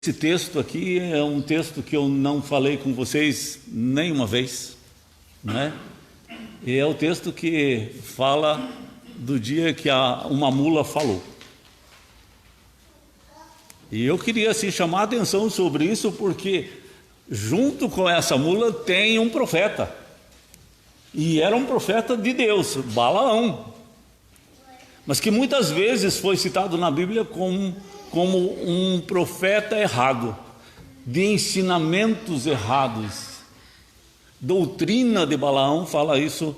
Esse texto aqui é um texto que eu não falei com vocês nenhuma vez, né? E é o texto que fala do dia que uma mula falou. E eu queria assim, chamar a atenção sobre isso, porque junto com essa mula tem um profeta. E era um profeta de Deus, Balaão. Mas que muitas vezes foi citado na Bíblia como um profeta errado, de ensinamentos errados. Doutrina de Balaão fala isso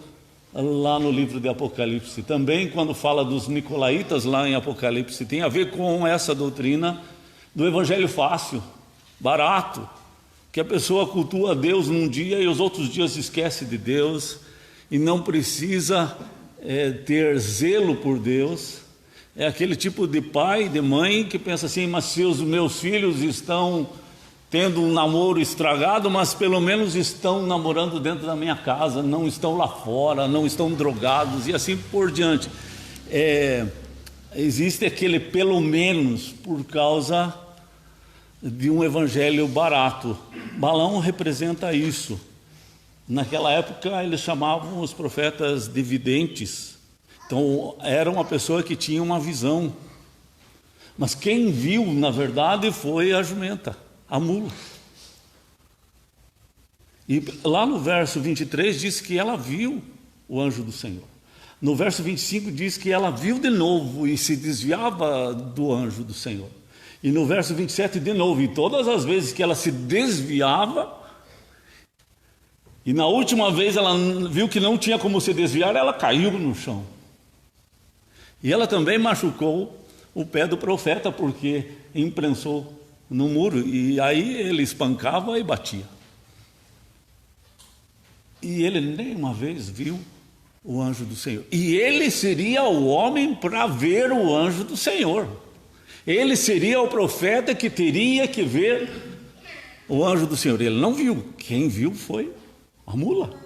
lá no livro de Apocalipse. Também quando fala dos nicolaítas lá em Apocalipse, tem a ver com essa doutrina do evangelho fácil, barato, que a pessoa cultua a Deus num dia e os outros dias esquece de Deus e não precisa ter zelo por Deus. É aquele tipo de pai, de mãe que pensa assim: mas se os meus filhos estão tendo um namoro estragado, mas pelo menos estão namorando dentro da minha casa, não estão lá fora, não estão drogados e assim por diante. Existe aquele pelo menos por causa de um evangelho barato. Balaão representa isso. Naquela época eles chamavam os profetas de videntes. Então era uma pessoa que tinha uma visão. Mas quem viu, na verdade, foi a jumenta, a mula. E lá no verso 23 diz que ela viu o anjo do Senhor. No verso 25 diz que ela viu de novo e se desviava do anjo do Senhor. E no verso 27 de novo, e todas as vezes que ela se desviava, e na última vez ela viu que não tinha como se desviar, ela caiu no chão. E ela também machucou o pé do profeta, porque imprensou no muro, e aí ele espancava e batia. E ele nem uma vez viu o anjo do Senhor. E ele seria o homem para ver o anjo do Senhor. Ele seria o profeta que teria que ver o anjo do Senhor. Ele não viu. Quem viu foi a mula.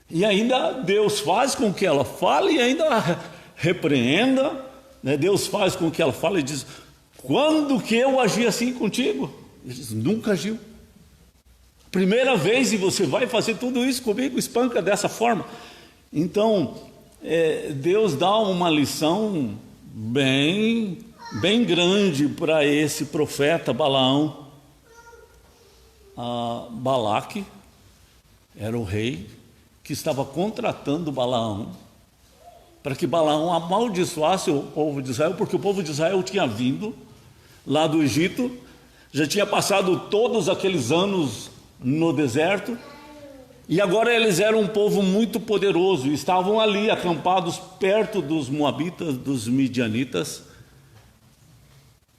E ainda Deus faz com que ela fale e ainda repreenda, né? Deus faz com que ela fale e diz: quando que eu agi assim contigo? Ele diz: nunca agiu. Primeira vez e você vai fazer tudo isso comigo, espanca dessa forma. Então, Deus dá uma lição bem grande para esse profeta Balaão. Balaque era o rei que estava contratando Balaão para que Balaão amaldiçoasse o povo de Israel, porque o povo de Israel tinha vindo lá do Egito, já tinha passado todos aqueles anos no deserto, e agora eles eram um povo muito poderoso, estavam ali acampados perto dos moabitas, dos midianitas,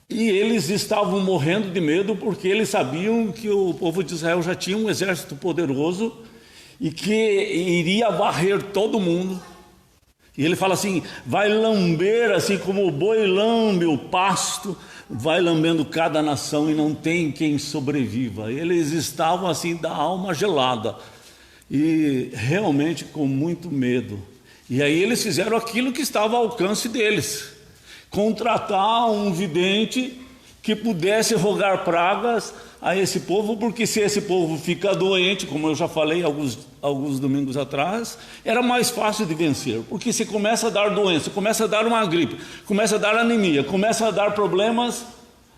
e eles estavam morrendo de medo, porque eles sabiam que o povo de Israel já tinha um exército poderoso e que iria varrer todo mundo. E ele fala assim: vai lamber assim como o boi lambe o pasto, vai lambendo cada nação e não tem quem sobreviva. Eles estavam assim da alma gelada e realmente com muito medo. E aí eles fizeram aquilo que estava ao alcance deles: contratar um vidente que pudesse rogar pragas a esse povo, porque se esse povo fica doente, como eu já falei alguns domingos atrás, era mais fácil de vencer, porque se começa a dar doença, começa a dar uma gripe, começa a dar anemia, começa a dar problemas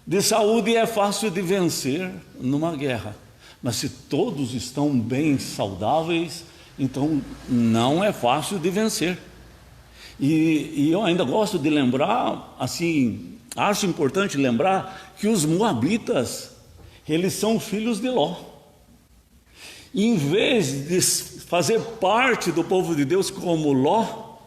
de saúde, e é fácil de vencer numa guerra. Mas se todos estão bem saudáveis, então não é fácil de vencer. E eu ainda gosto de lembrar, assim, acho importante lembrar que os moabitas, eles são filhos de Ló. E em vez de fazer parte do povo de Deus como Ló,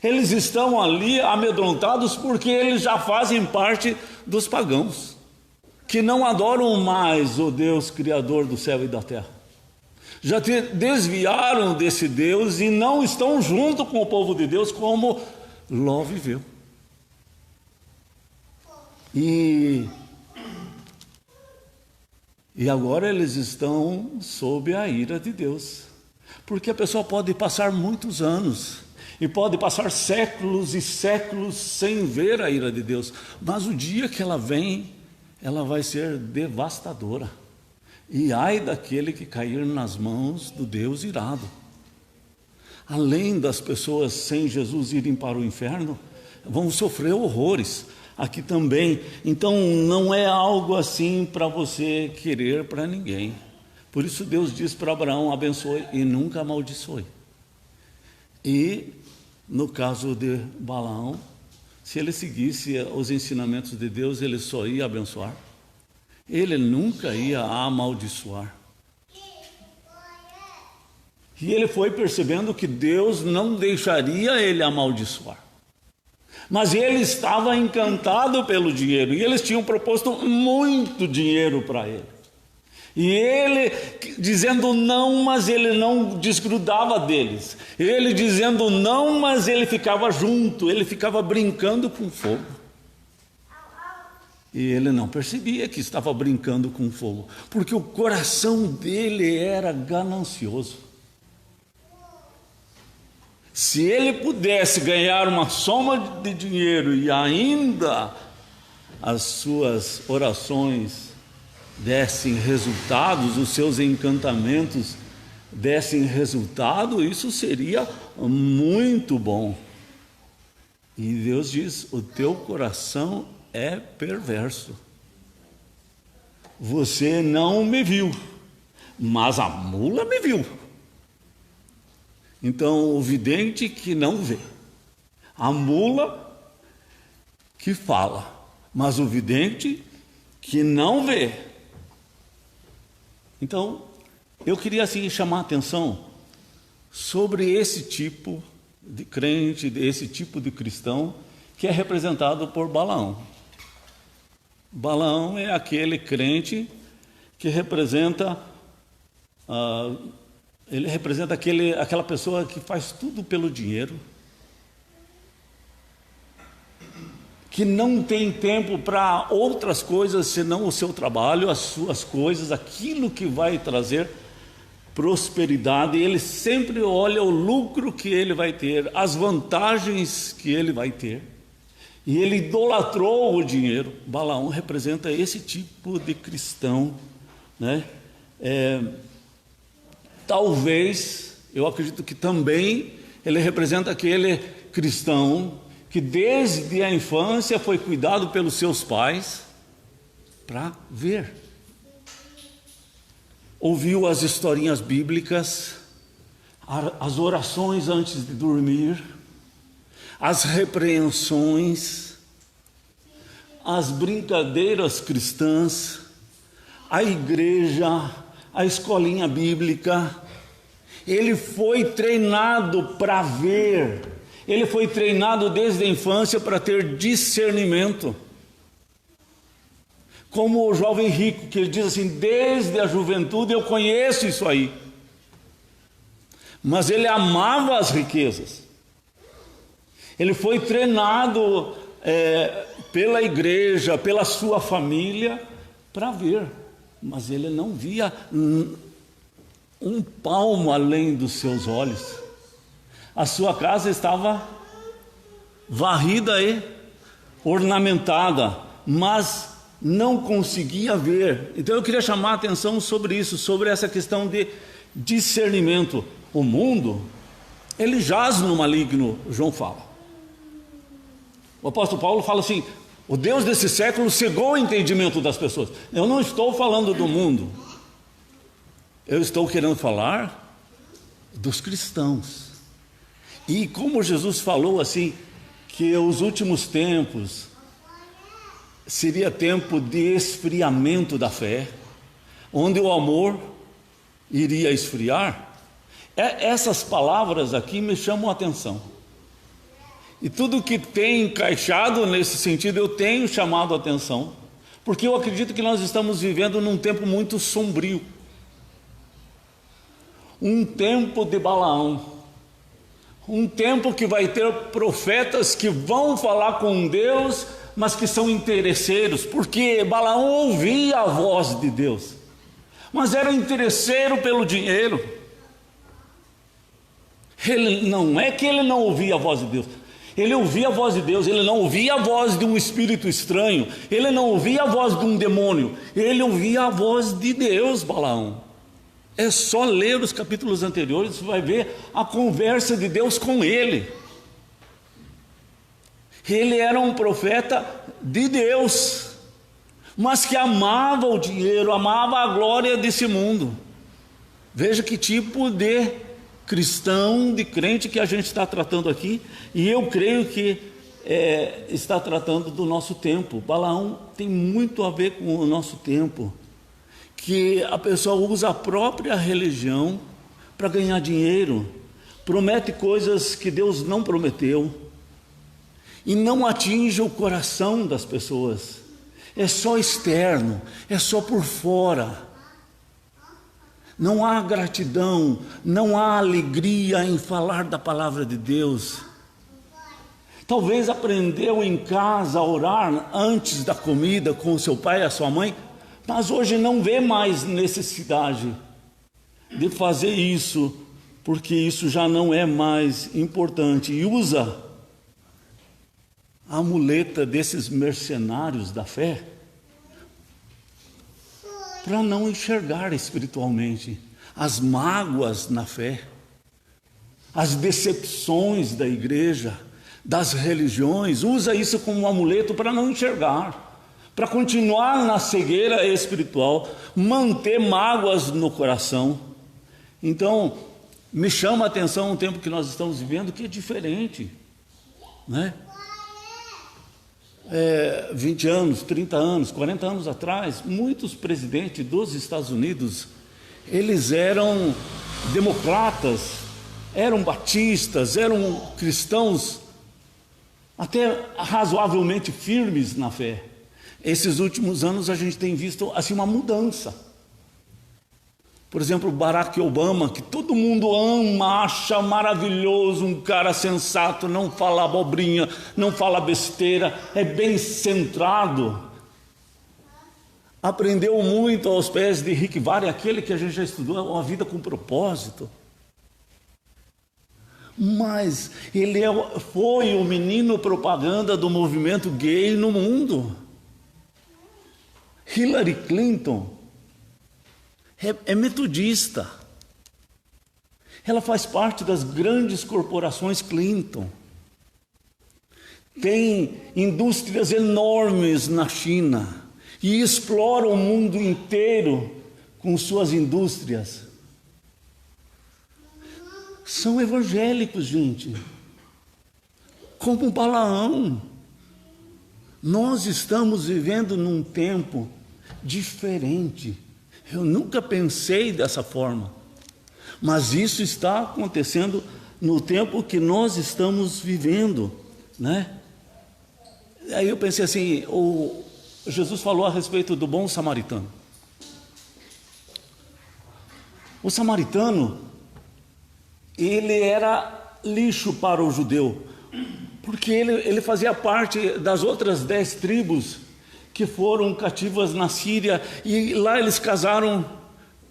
eles estão ali amedrontados porque eles já fazem parte dos pagãos, que não adoram mais o Deus Criador do céu e da terra. Já desviaram desse Deus e não estão junto com o povo de Deus como Ló viveu. E agora eles estão sob a ira de Deus, porque a pessoa pode passar muitos anos E pode passar séculos e séculos sem ver a ira de Deus, mas o dia que ela vem, ela vai ser devastadora. E ai daquele que cair nas mãos do Deus irado. Além das pessoas sem Jesus irem para o inferno, vão sofrer horrores aqui também. Então não é algo assim para você querer para ninguém. Por isso Deus diz para Abraão: abençoe e nunca amaldiçoe. E no caso de Balaão, se ele seguisse os ensinamentos de Deus, ele só ia abençoar. Ele nunca ia amaldiçoar. E ele foi percebendo que Deus não deixaria ele amaldiçoar. Mas ele estava encantado pelo dinheiro, e eles tinham proposto muito dinheiro para ele. E ele dizendo não, mas ele não desgrudava deles. Ele dizendo não, mas ele ficava junto, ele ficava brincando com fogo. E ele não percebia que estava brincando com fogo, porque o coração dele era ganancioso. Se ele pudesse ganhar uma soma de dinheiro e ainda as suas orações dessem resultados, os seus encantamentos dessem resultado, isso seria muito bom. E Deus diz: o teu coração é perverso. Você não me viu, mas a mula me viu. Então o vidente que não vê, a mula que fala, mas o vidente que não vê. Então, eu queria assim chamar a atenção sobre esse tipo de crente, esse tipo de cristão que é representado por Balaão. Balaão é aquele crente que representa, ele representa aquela pessoa que faz tudo pelo dinheiro, que não tem tempo para outras coisas senão o seu trabalho, as suas coisas, aquilo que vai trazer prosperidade. Ele sempre olha o lucro que ele vai ter, as vantagens que ele vai ter, e ele idolatrou o dinheiro. Balaão representa esse tipo de cristão, né? Talvez, eu acredito que também ele representa aquele cristão que desde a infância foi cuidado pelos seus pais para ver. Ouviu as historinhas bíblicas, as orações antes de dormir, as repreensões, as brincadeiras cristãs, a igreja, a escolinha bíblica. Ele foi treinado para ver. Ele foi treinado desde a infância para ter discernimento. Como o jovem rico, que ele diz assim: desde a juventude eu conheço isso aí. Mas ele amava as riquezas. Ele foi treinado pela igreja, pela sua família, para ver. Mas ele não via um palmo além dos seus olhos. A sua casa estava varrida e ornamentada, mas não conseguia ver. Então eu queria chamar a atenção sobre isso, sobre essa questão de discernimento. O mundo, ele jaz no maligno, João fala. O apóstolo Paulo fala assim: o Deus desse século cegou o entendimento das pessoas. Eu não estou falando do mundo, eu estou querendo falar dos cristãos. E como Jesus falou assim, que os últimos tempos seria tempo de esfriamento da fé, onde o amor iria esfriar, essas palavras aqui me chamam a atenção. E tudo que tem encaixado nesse sentido eu tenho chamado a atenção, porque eu acredito que nós estamos vivendo num tempo muito sombrio, um tempo de Balaão, um tempo que vai ter profetas que vão falar com Deus, mas que são interesseiros, porque Balaão ouvia a voz de Deus, mas era interesseiro pelo dinheiro. Ele não é que ele não ouvia a voz de Deus. Ele ouvia a voz de Deus, ele não ouvia a voz de um espírito estranho, ele não ouvia a voz de um demônio, ele ouvia a voz de Deus, Balaão. É só ler os capítulos anteriores, você vai ver a conversa de Deus com ele. Ele era um profeta de Deus, mas que amava o dinheiro, amava a glória desse mundo. Veja que tipo de cristão, de crente que a gente está tratando aqui, e eu creio que está tratando do nosso tempo. Balaão tem muito a ver com o nosso tempo, que a pessoa usa a própria religião para ganhar dinheiro, promete coisas que Deus não prometeu, e não atinge o coração das pessoas, é só externo, é só por fora. Não há gratidão, não há alegria em falar da palavra de Deus. Talvez aprendeu em casa a orar antes da comida com o seu pai e a sua mãe, mas hoje não vê mais necessidade de fazer isso, porque isso já não é mais importante, e usa a muleta desses mercenários da fé para não enxergar espiritualmente as mágoas na fé, as decepções da igreja, das religiões. Usa isso como um amuleto para não enxergar, para continuar na cegueira espiritual, manter mágoas no coração. Então, me chama a atenção o tempo que nós estamos vivendo, que é diferente, né? 20 anos, 30 anos, 40 anos atrás, muitos presidentes dos Estados Unidos, eles eram democratas, eram batistas, eram cristãos, até razoavelmente firmes na fé. Esses últimos anos a gente tem visto assim uma mudança. Por exemplo, Barack Obama, que todo mundo ama, acha maravilhoso, um cara sensato, não fala abobrinha, não fala besteira, é bem centrado. Aprendeu muito aos pés de Rick Warren, aquele que a gente já estudou, uma vida com propósito. Mas ele foi o menino propaganda do movimento gay no mundo. Hillary Clinton é metodista, ela faz parte das grandes corporações Clinton, tem indústrias enormes na China e explora o mundo inteiro com suas indústrias. São evangélicos, gente, como Balaão. Nós estamos vivendo num tempo diferente. Eu nunca pensei dessa forma, mas isso está acontecendo no tempo que nós estamos vivendo, né? Aí eu pensei assim, Jesus falou a respeito do bom samaritano. O samaritano, ele era lixo para o judeu, porque ele fazia parte das outras 10 tribos que foram cativas na Síria, e lá eles casaram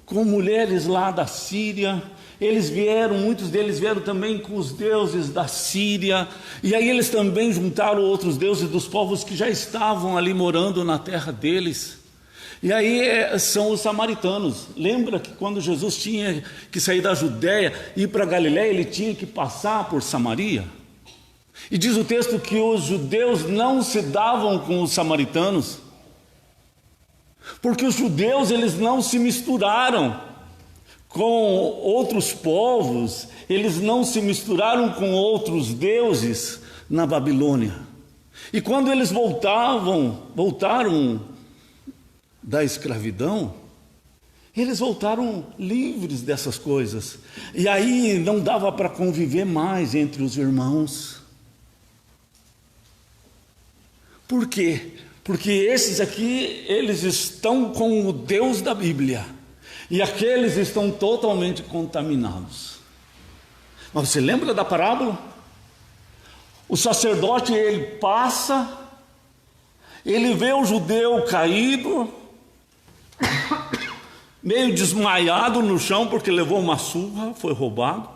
com mulheres lá da Síria. Muitos deles vieram também com os deuses da Síria, e aí eles também juntaram outros deuses dos povos que já estavam ali morando na terra deles. E aí são os samaritanos. Lembra que quando Jesus tinha que sair da Judéia e ir para Galiléia, ele tinha que passar por Samaria? E diz o texto que os judeus não se davam com os samaritanos, porque os judeus eles não se misturaram com outros povos, eles não se misturaram com outros deuses na Babilônia. E quando eles voltaram da escravidão, eles voltaram livres dessas coisas, e aí não dava para conviver mais entre os irmãos. Por quê? Porque esses aqui, eles estão com o Deus da Bíblia, e aqueles estão totalmente contaminados. Mas você lembra da parábola? O sacerdote, ele passa, ele vê o judeu caído, meio desmaiado no chão, porque levou uma surra, foi roubado.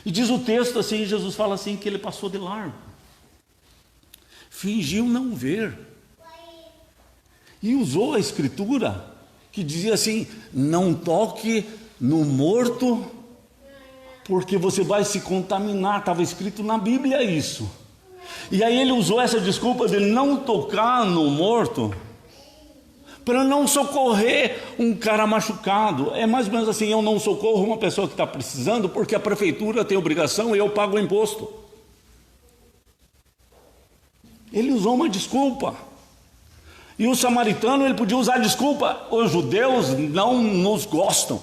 E diz o texto assim, Jesus fala assim, que ele passou de largo. Fingiu não ver. E usou a escritura, que dizia assim, não toque no morto, porque você vai se contaminar. Estava escrito na Bíblia isso. E aí ele usou essa desculpa de não tocar no morto, para não socorrer um cara machucado. É mais ou menos assim, eu não socorro uma pessoa que está precisando, porque a prefeitura tem obrigação e eu pago o imposto. Ele usou uma desculpa. E o samaritano, ele podia usar a desculpa, os judeus não nos gostam,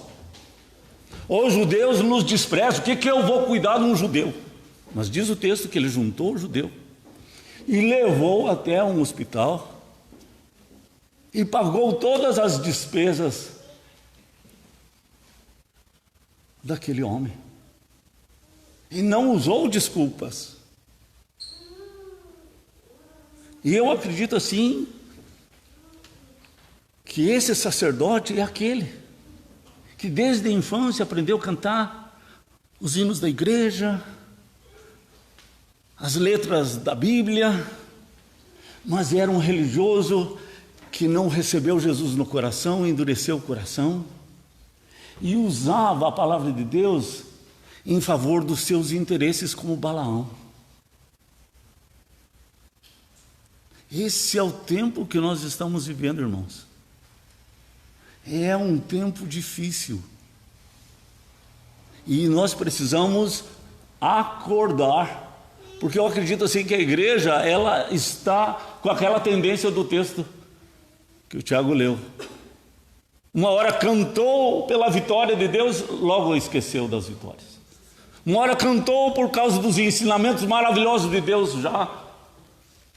os judeus nos desprezam, o que eu vou cuidar de um judeu? Mas diz o texto que ele juntou o judeu e levou até um hospital e pagou todas as despesas daquele homem. E não usou desculpas. E eu acredito assim, que esse sacerdote é aquele que desde a infância aprendeu a cantar os hinos da igreja, as letras da Bíblia, mas era um religioso que não recebeu Jesus no coração, endureceu o coração e usava a palavra de Deus em favor dos seus interesses, como Balaão. Esse é o tempo que nós estamos vivendo, irmãos. É um tempo difícil e nós precisamos acordar, porque eu acredito assim que a igreja, ela está com aquela tendência do texto que o Tiago leu. Uma hora cantou pela vitória de Deus, logo esqueceu das vitórias. Uma hora cantou por causa dos ensinamentos maravilhosos de Deus, já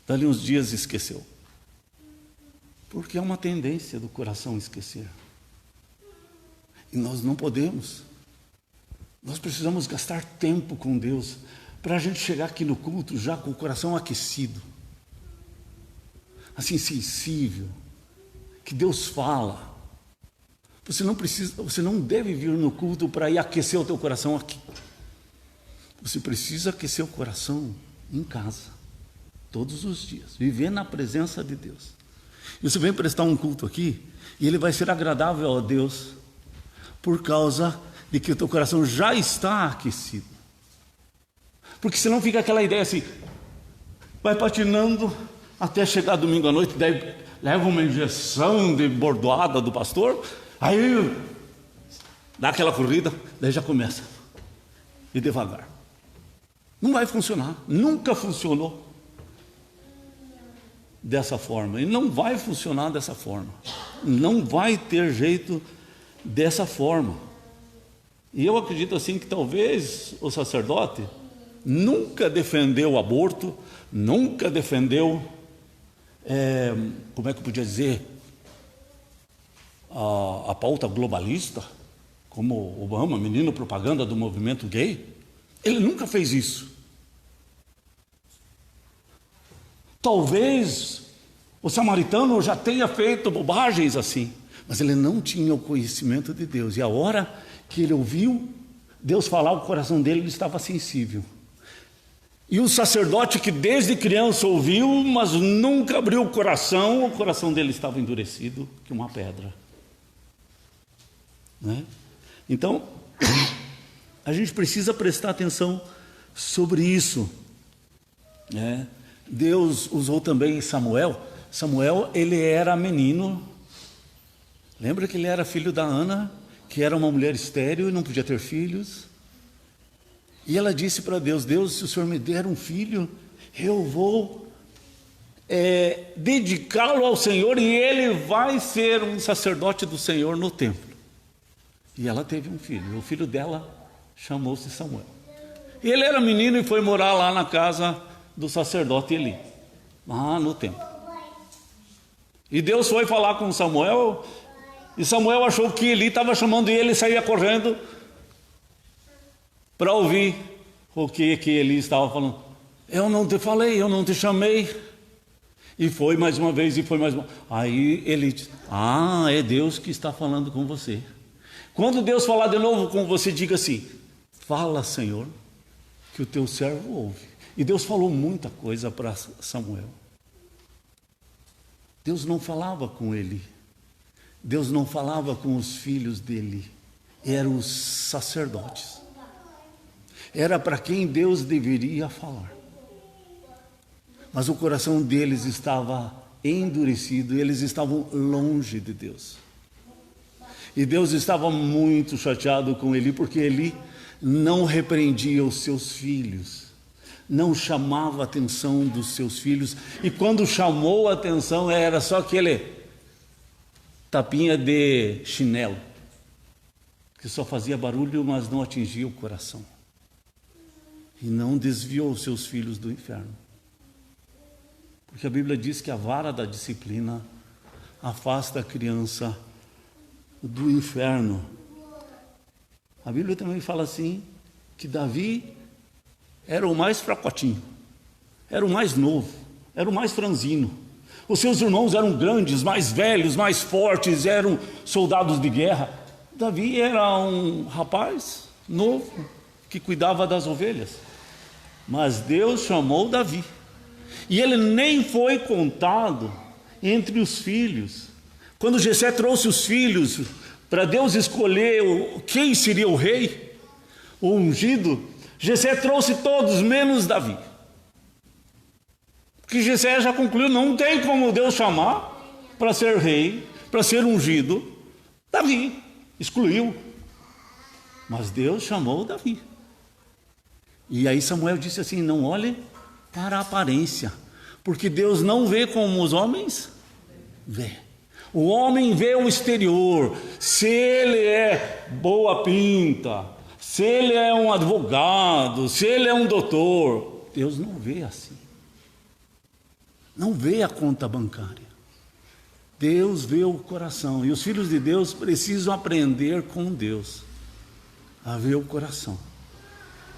dali uns dias esqueceu. Porque é uma tendência do coração esquecer. E nós não podemos. Nós precisamos gastar tempo com Deus para a gente chegar aqui no culto já com o coração aquecido, assim sensível, que Deus fala. Você não deve vir no culto para ir aquecer o teu coração aqui. Você precisa aquecer o coração em casa, todos os dias, viver na presença de Deus. E você vem prestar um culto aqui, e ele vai ser agradável a Deus, por causa de que o teu coração já está aquecido. Porque senão fica aquela ideia assim, vai patinando até chegar domingo à noite, daí leva uma injeção de bordoada do pastor, aí dá aquela corrida, daí já começa, e devagar. Não vai funcionar, nunca funcionou dessa forma, e não vai funcionar dessa forma, não vai ter jeito dessa forma. E eu acredito assim que talvez o sacerdote nunca defendeu o aborto, nunca defendeu, como é que eu podia dizer, a pauta globalista, como Obama, menino propaganda do movimento gay. Ele nunca fez isso. Talvez o samaritano já tenha feito bobagens assim, mas ele não tinha o conhecimento de Deus. E a hora que ele ouviu Deus falar, o coração dele estava sensível. E o sacerdote que desde criança ouviu, mas nunca abriu o coração dele estava endurecido que uma pedra. Né? Então, a gente precisa prestar atenção sobre isso. Né? Deus usou também Samuel. Samuel, ele era menino. Lembra que ele era filho da Ana, que era uma mulher estéril e não podia ter filhos? E ela disse para Deus, Deus, se o Senhor me der um filho, eu vou dedicá-lo ao Senhor e ele vai ser um sacerdote do Senhor no templo. E ela teve um filho, o filho dela chamou-se Samuel. E ele era menino e foi morar lá na casa do sacerdote Eli, lá no templo. E Deus foi falar com Samuel, e Samuel achou que Eli estava chamando ele e saía correndo para ouvir o que Eli estava falando. Eu não te falei, eu não te chamei. E foi mais uma vez, e foi mais uma. Aí ele disse, é Deus que está falando com você. Quando Deus falar de novo com você, diga assim, fala, Senhor, que o teu servo ouve. E Deus falou muita coisa para Samuel. Deus não falava com ele. Deus não falava com os filhos dele. Eram os sacerdotes. Era para quem Deus deveria falar. Mas o coração deles estava endurecido, eles estavam longe de Deus. E Deus estava muito chateado com Eli, porque Eli não repreendia os seus filhos, não chamava a atenção dos seus filhos, e quando chamou a atenção era só aquele tapinha de chinelo, que só fazia barulho, mas não atingia o coração, e não desviou os seus filhos do inferno. Porque a Bíblia diz que a vara da disciplina afasta a criança do inferno. A Bíblia também fala assim, que Davi era o mais fracotinho, era o mais novo, era o mais franzino. Os seus irmãos eram grandes, mais velhos, mais fortes, eram soldados de guerra. Davi era um rapaz novo, que cuidava das ovelhas. Mas Deus chamou Davi. E ele nem foi contado entre os filhos. Quando Jessé trouxe os filhos para Deus escolher quem seria o rei, o ungido, Jessé trouxe todos, menos Davi. Porque Jessé já concluiu, não tem como Deus chamar para ser rei, para ser ungido, Davi. Excluiu. Mas Deus chamou Davi. E aí Samuel disse assim, não olhe para a aparência, porque Deus não vê como os homens vê. O homem vê o exterior, se ele é boa pinta, se ele é um advogado, se ele é um doutor. Deus não vê assim. Não vê a conta bancária. Deus vê o coração. E os filhos de Deus precisam aprender com Deus a ver o coração,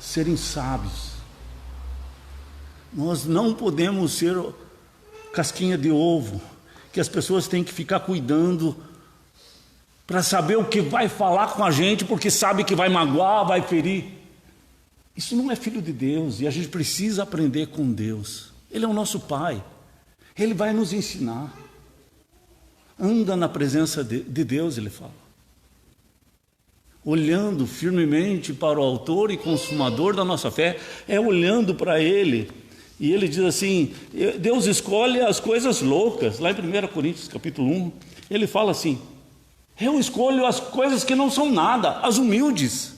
serem sábios. Nós não podemos ser casquinha de ovo, que as pessoas têm que ficar cuidando para saber o que vai falar com a gente, porque sabe que vai magoar, vai ferir. Isso não é filho de Deus, e a gente precisa aprender com Deus. Ele é o nosso Pai, Ele vai nos ensinar. Anda na presença de Deus, ele fala, olhando firmemente para o autor e consumador da nossa fé, é olhando para Ele. E ele diz assim, Deus escolhe as coisas loucas. Lá em 1 Coríntios capítulo 1, ele fala assim, eu escolho as coisas que não são nada, as humildes,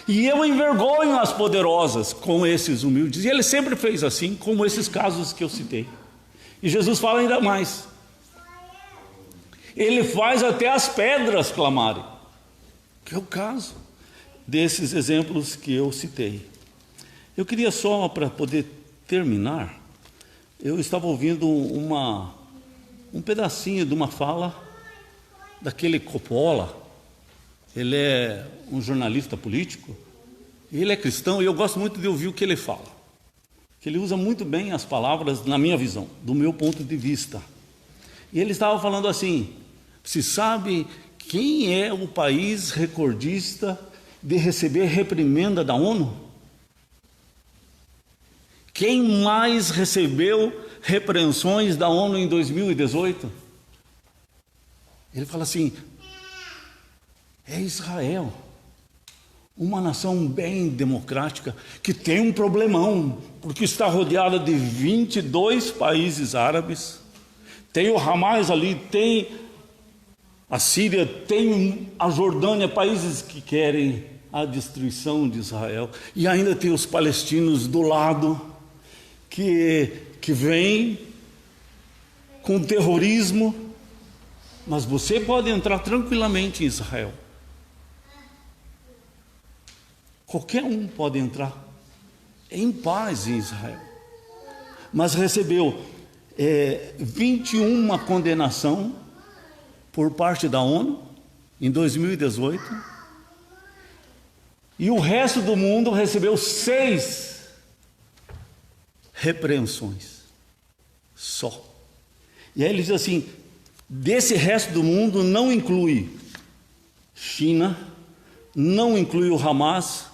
e eu envergonho as poderosas com esses humildes. E ele sempre fez assim, como esses casos que eu citei. E Jesus fala ainda mais, ele faz até as pedras clamarem, que é o caso desses exemplos que eu citei. Eu queria só, para poder terminar, eu estava ouvindo um pedacinho de uma fala daquele Coppola. Ele é um jornalista político, ele é cristão, e eu gosto muito de ouvir o que ele fala, que ele usa muito bem as palavras, na minha visão, do meu ponto de vista. E ele estava falando assim, se sabe quem é o país recordista de receber reprimenda da ONU? Quem mais recebeu repreensões da ONU em 2018? Ele fala assim, é Israel, uma nação bem democrática, que tem um problemão, porque está rodeada de 22 países árabes, tem o Hamas ali, tem a Síria, tem a Jordânia, países que querem a destruição de Israel, e ainda tem os palestinos do lado, que vem com terrorismo. Mas você pode entrar tranquilamente em Israel. Qualquer um pode entrar em paz em Israel. Mas recebeu 21 condenação por parte da ONU em 2018. E o resto do mundo recebeu 6 repreensões só. E aí ele diz assim, desse resto do mundo não inclui China, não inclui o Hamas,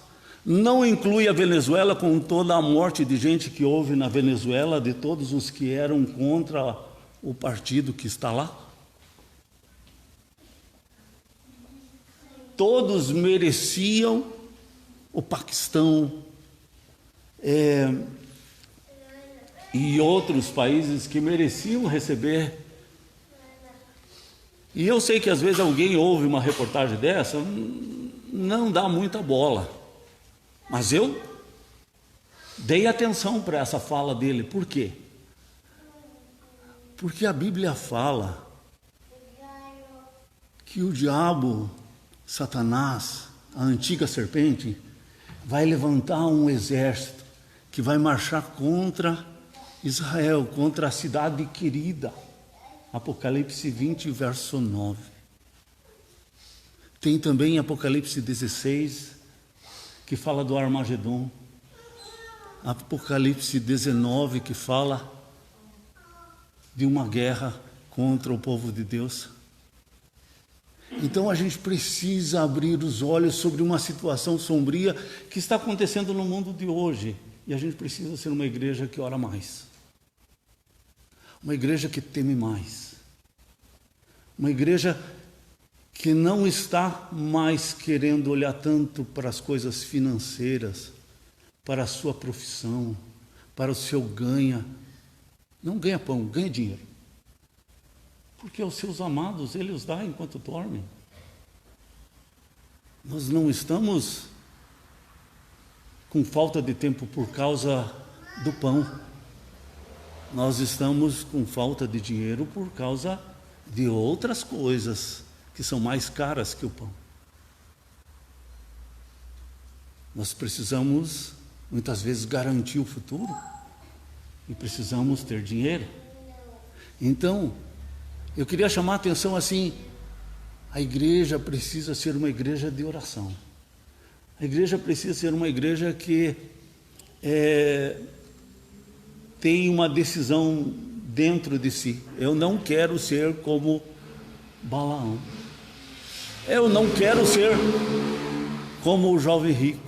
Não inclui a Venezuela, com toda a morte de gente que houve na Venezuela, de todos os que eram contra o partido que está lá. Todos mereciam, o Paquistão e outros países que mereciam receber. E eu sei que às vezes alguém ouve uma reportagem dessa, não dá muita bola. Mas eu dei atenção para essa fala dele. Por quê? Porque a Bíblia fala que o diabo, Satanás, a antiga serpente, vai levantar um exército que vai marchar contra Israel, contra a cidade querida. Apocalipse 20, verso 9. Tem também Apocalipse 16, que fala do Armagedon. Apocalipse 19, que fala de uma guerra contra o povo de Deus. Então a gente precisa abrir os olhos sobre uma situação sombria que está acontecendo no mundo de hoje. E a gente precisa ser uma igreja que ora mais. Uma igreja que teme mais. Uma igreja que não está mais querendo olhar tanto para as coisas financeiras, para a sua profissão, para o seu ganha. Não ganha pão, ganha dinheiro. Porque aos seus amados Ele os dá enquanto dormem. Nós não estamos com falta de tempo por causa do pão. Nós estamos com falta de dinheiro por causa de outras coisas que são mais caras que o pão. Nós precisamos, muitas vezes, garantir o futuro e precisamos ter dinheiro. Então, eu queria chamar a atenção assim, a igreja precisa ser uma igreja de oração. A igreja precisa ser uma igreja que tem uma decisão dentro de si. Eu não quero ser como Balaão. Eu não quero ser como o jovem rico.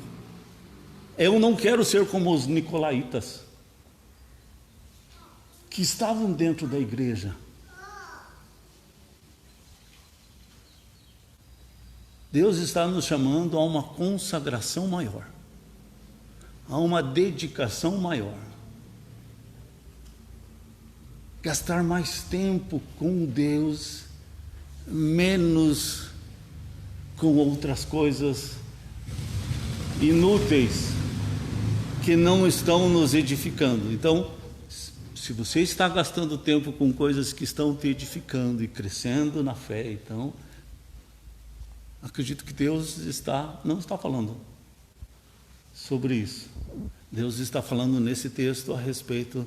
Eu não quero ser como os nicolaítas, que estavam dentro da igreja. Deus está nos chamando a uma consagração maior, a uma dedicação maior. Gastar mais tempo com Deus, menos com outras coisas inúteis que não estão nos edificando. Então, se você está gastando tempo com coisas que estão te edificando e crescendo na fé, então acredito que Deus não está falando sobre isso. Deus está falando nesse texto a respeito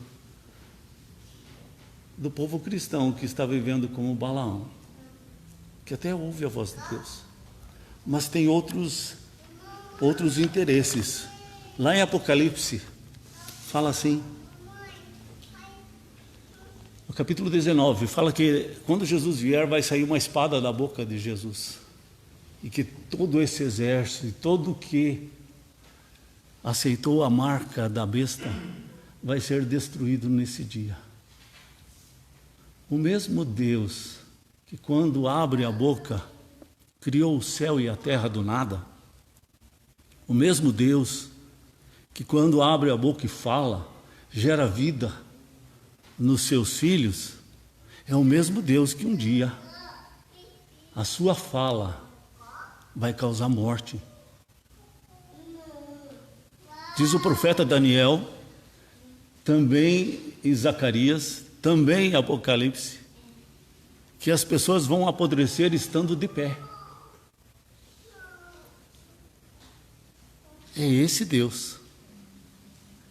do povo cristão que está vivendo como Balaão, que até ouve a voz de Deus, mas tem outros interesses. Lá em Apocalipse, fala assim, no capítulo 19, fala que quando Jesus vier, vai sair uma espada da boca de Jesus. E que todo esse exército, e todo que aceitou a marca da besta, vai ser destruído nesse dia. O mesmo Deus que quando abre a boca, criou o céu e a terra do nada, o mesmo Deus que quando abre a boca e fala, gera vida nos seus filhos, é o mesmo Deus que um dia a sua fala vai causar morte. Diz o profeta Daniel, também em Zacarias, também em Apocalipse, que as pessoas vão apodrecer estando de pé. É esse Deus.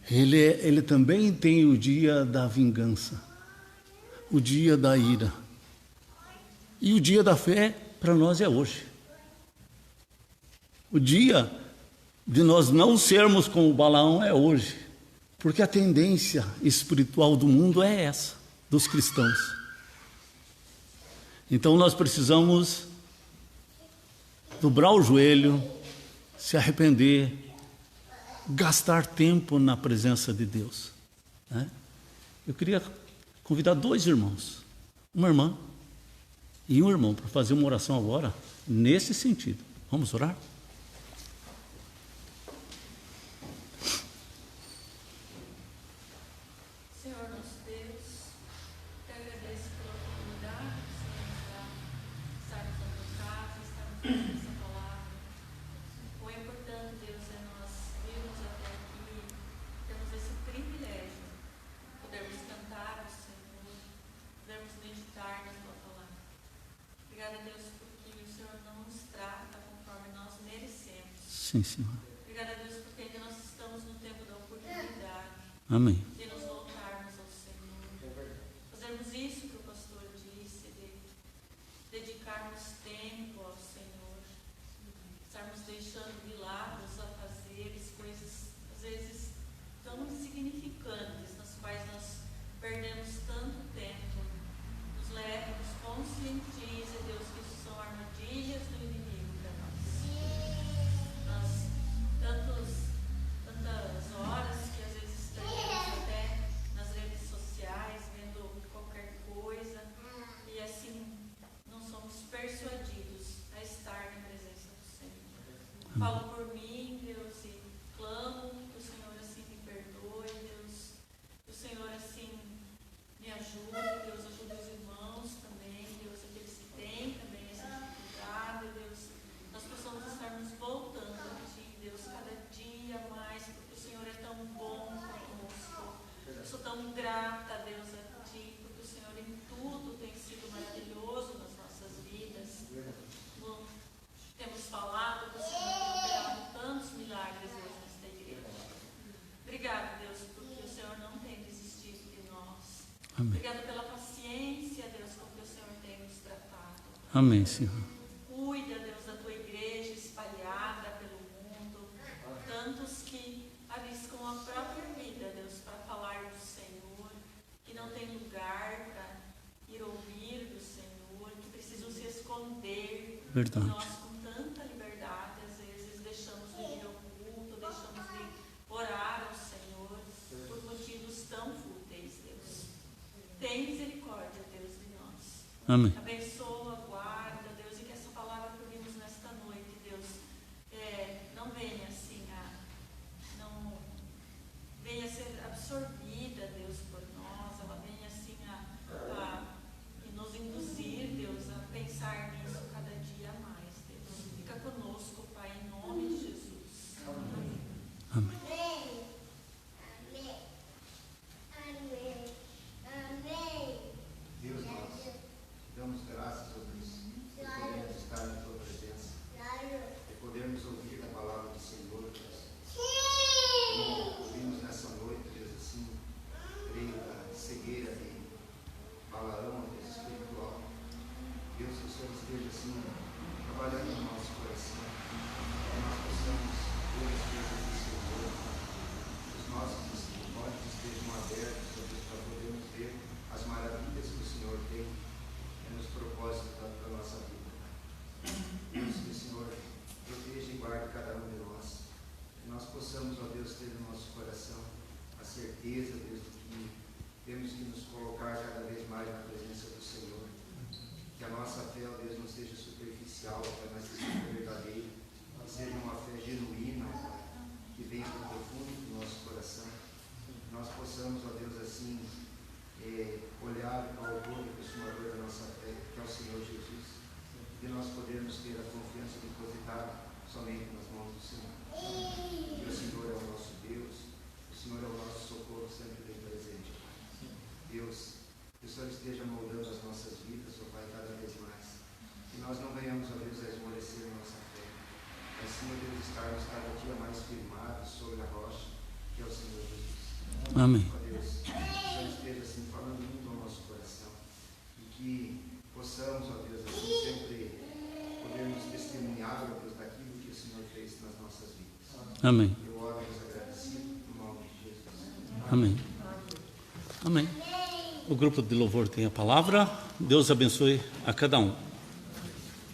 Ele também tem o dia da vingança, o dia da ira. E o dia da fé para nós é hoje. O dia de nós não sermos como Balaão é hoje, porque a tendência espiritual do mundo é essa, dos cristãos. Então nós precisamos dobrar o joelho, se arrepender gastar tempo na presença de Deus, né? Eu queria convidar 2 irmãos, uma irmã e um irmão, para fazer uma oração agora, nesse sentido. Vamos orar? Senhor nosso Deus, te agradeço pela oportunidade, Senhor, para estarmos na tua casa, estarmos ouvindo essa palavra. O importante, Deus, é nós virmos até aqui, temos esse privilégio, podermos cantar ao Senhor, podermos meditar na tua palavra. Obrigada, Deus, porque o Senhor não nos trata conforme nós merecemos. Sim, Senhor. Obrigada, Deus, porque ainda nós estamos no tempo da oportunidade. Amém. De nos voltarmos ao Senhor, fazermos isso que o pastor disse, de dedicarmos tempo ao Senhor, estarmos deixando de lado os afazeres, coisas às vezes tão insignificantes, nas quais nós perdemos tanto tempo. Nos leve, nos conscientize, Deus, que isso são armadilhas do inimigo para nós. Tantas horas que às vezes estamos até nas redes sociais, vendo qualquer coisa, e assim não somos persuadidos a estar na presença do Senhor. Falo por mim, Deus, e clamo que o Senhor assim me perdoe, Deus, que o Senhor assim me ajude, Deus, ajude os irmãos também, Deus, aqueles que têm também essa dificuldade, Deus, nós possamos estarmos voltando a Ti, Deus, cada dia mais, porque o Senhor é tão bom conosco. Eu sou tão grata, Deus, a Ti, porque o Senhor em tudo tem sido maravilhoso nas nossas vidas. Temos falado que o Senhor tem operado tantos milagres, Deus, nesta igreja. Obrigado, Deus, porque o Senhor não tem desistido de nós. Amém. Obrigado pela paciência, Deus, com que o Senhor tem nos tratado. Amém, Senhor. Cuida, Deus, da tua igreja espalhada pelo mundo. Tantos que arriscam a própria vida, Deus, para falar do Senhor, que não tem lugar para ir ouvir do Senhor, que precisam se esconder. Verdade. E nós, com tanta liberdade, às vezes deixamos de ir ao culto, deixamos de orar ao Senhor por motivos tão fúteis, Deus. Tem misericórdia, Deus, de nós. Amém. Abençoa, guarda, Deus, e que essa palavra que ouvimos nesta noite, Deus, não venha assim não venha a ser absorvida, Deus, por nós, ela venha assim e nos induzir, Deus, a pensar nisso cada dia mais, Deus. Fica conosco, Pai, em nome de Jesus. Amém. Amém. Deus, nós te damos graças, ó Deus, por podermos estar na tua presença e podermos ouvir a palavra do Senhor, Deus. Como ouvimos nessa noite, Deus, assim, creio da cegueira de Balaão, Deus, espiritual. Deus, que o Senhor esteja assim, trabalhando no nosso coração, que nós possamos ver as coisas do Senhor, que os nossos olhos estejam abertos, ó Deus, para podermos ver as maravilhas que o Senhor tem nos propósitos da nossa vida. Deus, que o Senhor proteja e guarde cada um de nós, que nós possamos, ó Deus, ter no nosso coração a certeza, Deus, de que temos que nos colocar cada vez mais na presença do Senhor, que a nossa fé, ó Deus, não seja superficial, Pai, mas que seja verdadeira, que seja uma fé genuína, Pai, que venha do profundo do nosso coração, que nós possamos, ó Deus, assim, olhar para o autor e consumador da nossa fé, que é o Senhor Jesus, e nós podermos ter a confiança depositada somente nas mãos do Senhor. Que o Senhor é o nosso Deus, o Senhor é o nosso socorro sempre bem presente, Pai. Deus, que o Senhor esteja moldando as nossas vidas, ó Pai, cada vez mais. Que nós não venhamos, ó Deus, a esmorecer a nossa fé, mas sim, ó Deus, estarmos cada dia mais firmados sobre a rocha, que é o Senhor Jesus. Amém. Ó Deus, que o Senhor esteja assim falando muito ao nosso coração e que possamos, ó Deus, assim sempre podermos testemunhar, ó Deus, daquilo que o Senhor fez nas nossas vidas. Amém. Eu oro, Deus, agradecido no nome de Jesus. Amém. Amém. O grupo de louvor tem a palavra. Deus abençoe a cada um.